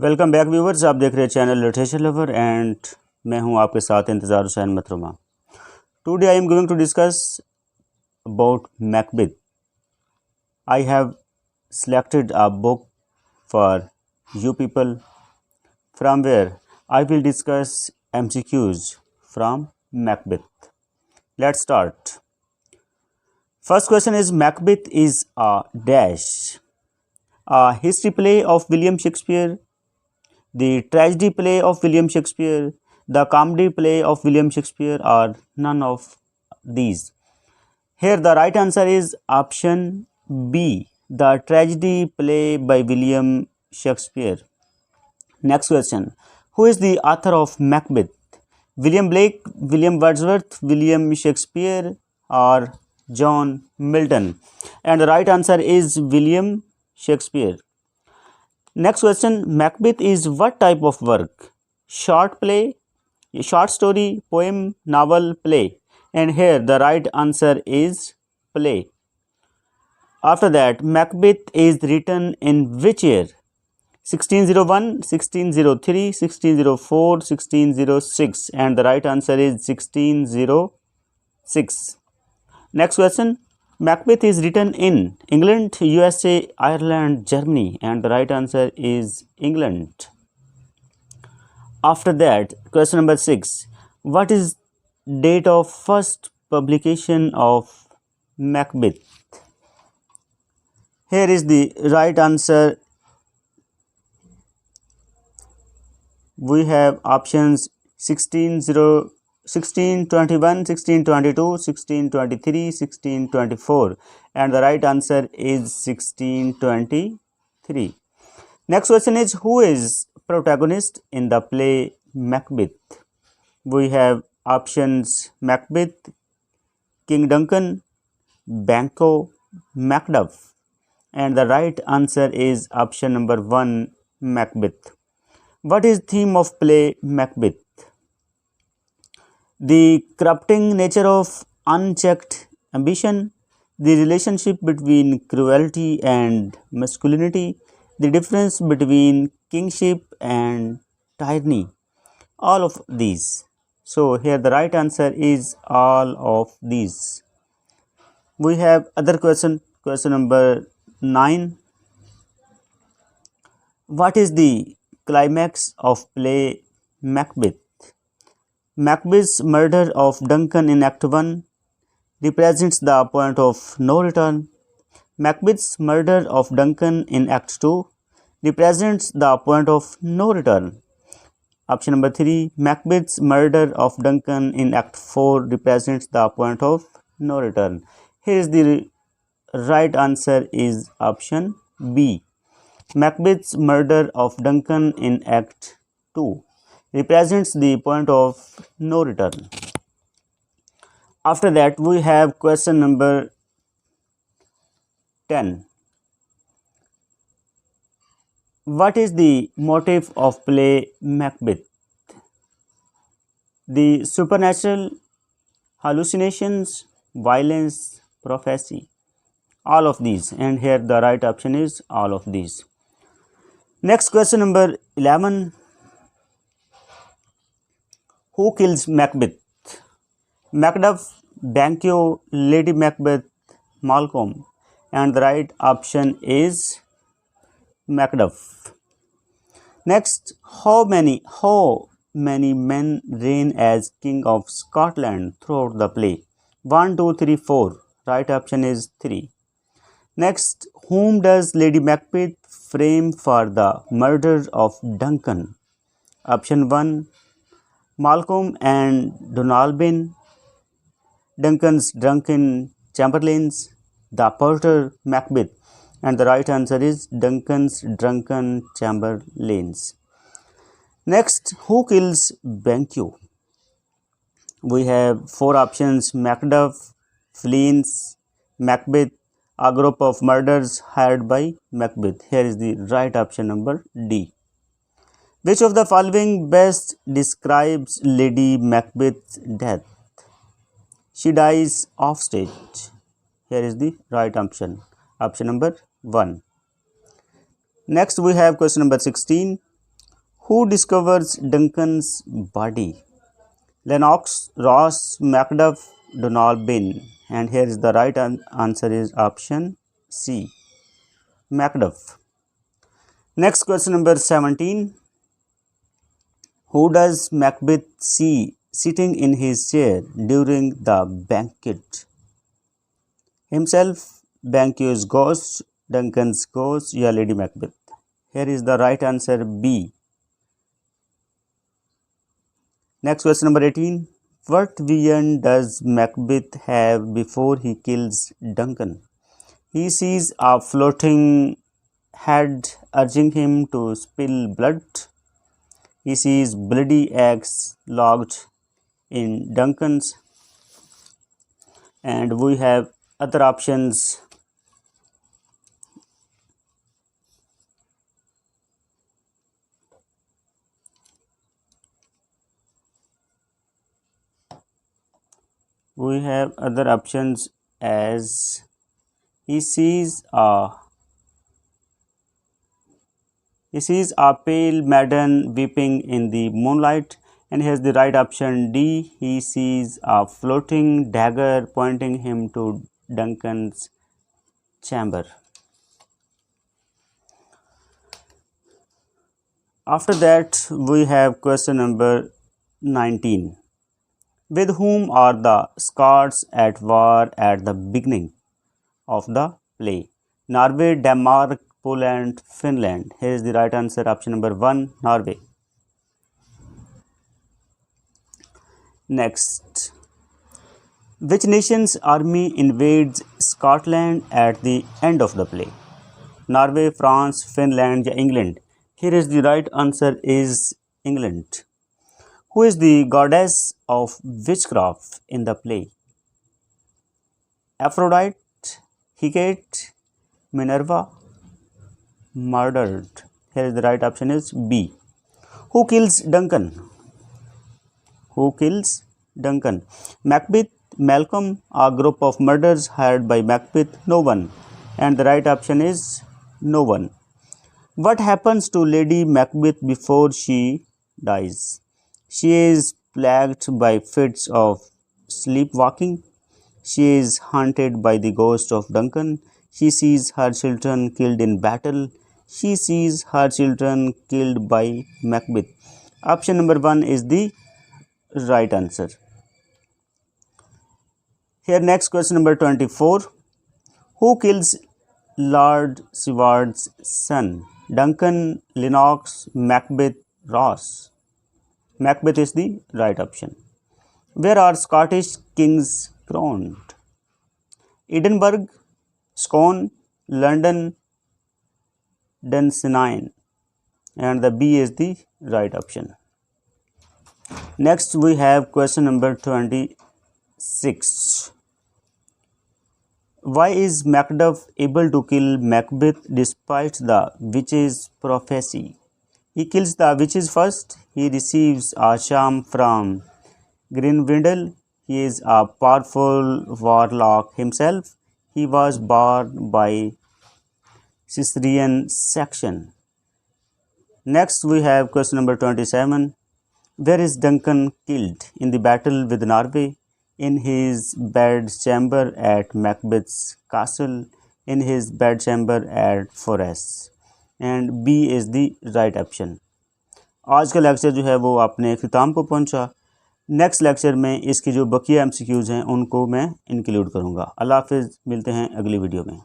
Welcome back viewers. आप देख रहे हैं चैनल लिटरेचर लवर एंड मैं हूं आपके साथ Intezar Hussain Matruma. Today I am going to discuss about Macbeth. I have selected a book for you people from where I will discuss MCQs from Macbeth. Let's start. First question is Macbeth is a dash. A history play of William Shakespeare, the tragedy play of William Shakespeare, the comedy play of William Shakespeare, or none of these. Here the right answer is option B, the tragedy play by William Shakespeare. Next question. Who is the author of Macbeth? William Blake, William Wordsworth, William Shakespeare, or John Milton? And the right answer is William Shakespeare. Next question. Macbeth is what type of work? Short play, short story, poem, novel, play. And here the right answer is play. After that, Macbeth is written in which year? 1601, 1603, 1604, 1606. And the right answer is 1606. Next question. Macbeth is written in England, USA, Ireland, Germany, and the right answer is England. After that, question number 6. What is date of first publication of Macbeth? Here is the right answer. We have options 1621, 1622, 1623, 1624, and the right answer is 1623. Next question is who is protagonist in the play Macbeth? We have options Macbeth, King Duncan, Banquo, Macduff, and the right answer is option number 1, Macbeth. What is theme of play Macbeth? The corrupting nature of unchecked ambition, the relationship between cruelty and masculinity, the difference between kingship and tyranny, all of these. So here the right answer is all of these. We have other question number 9. What is the climax of play Macbeth? Macbeth's murder of Duncan in Act 1 represents the point of no return. Macbeth's murder of Duncan in Act 2 represents the point of no return. Option number 3. Macbeth's murder of Duncan in Act 4 represents the point of no return. Here is the right answer is option B. Macbeth's murder of Duncan in Act 2 represents the point of no return. After that, we have question number 10. What is the motive of play Macbeth? The supernatural, hallucinations, violence, prophecy, all of these. And here the right option is all of these. Next question number 11. Who kills Macbeth? Macduff, Banquo, Lady Macbeth, Malcolm, and the right option is Macduff. Next, how many men reign as King of Scotland throughout the play? 1, 2, 3, 4. Right option is 3. Next, whom does Lady Macbeth frame for the murder of Duncan? Option 1, Malcolm and Donalbain, Duncan's drunken chamberlains, the porter Macbeth, and the right answer is Duncan's drunken chamberlains. Next, who kills Banquo? We have 4 options: Macduff, Fleance, Macbeth, a group of murderers hired by Macbeth. Here is the right option number D. Which of the following best describes Lady Macbeth's death? She dies off stage. Here is the right option. Option number 1. Next we have question number 16. Who discovers Duncan's body? Lennox, Ross, Macduff, Donalbain. And here is the right answer is option C, Macduff. Next question number 17. Who does Macbeth see sitting in his chair during the banquet? Himself, Banquo's ghost, Duncan's ghost, या Lady Macbeth? Here is the right answer B. Next question number 18. What vision does Macbeth have before he kills Duncan? He sees a floating head urging him to spill blood. He sees bloody eggs locked in Duncan's. And we have other options. We have other options as he sees a pale maiden weeping in the moonlight, and here's the right option D. He sees a floating dagger pointing him to Duncan's chamber. After that, we have question number 19. With whom are the Scots at war at the beginning of the play? Norway, Denmark, Poland, Finland. Here is the right answer, option number 1, Norway. Next. Which nation's army invades Scotland at the end of the play? Norway, France, Finland, or England? Here is the right answer is England. Who is the goddess of witchcraft in the play? Aphrodite, Hecate, Minerva, murdered. Here is the right option is B. Who kills Duncan? Who kills Duncan? Macbeth, Malcolm, a group of murderers hired by Macbeth? No one. And the right option is no one. What happens to Lady Macbeth before she dies? She is plagued by fits of sleepwalking. She is haunted by the ghost of Duncan. She sees her children killed in battle. She sees her children killed by Macbeth. Option number 1 is the right answer. Here next question number 24. Who kills Lord Seward's son? Duncan, Lennox, Macbeth, Ross. Macbeth is the right option. Where are Scottish kings crowned? Edinburgh, Scone, London, Dunsinane. And the B is the right option. Next we have question number 26. Why is Macduff able to kill Macbeth despite the witch's prophecy? He kills the witches first. He receives a charm from Grinvindel. He is a powerful warlock himself. He was born by Caesarean section. Next we have question number 27. Where is Duncan killed? In the battle with Norway, in his bedchamber at Macbeth's castle, in his bedchamber at Forres. And B is the right option. आज का lecture जो है वो अपने अख्ताम को पहुंचा. Next lecture में इसकी जो बकिया MCQs हैं उनको मैं इंक्लूड करूंगा. अल्लाह हाफिज़. मिलते हैं अगली वीडियो में.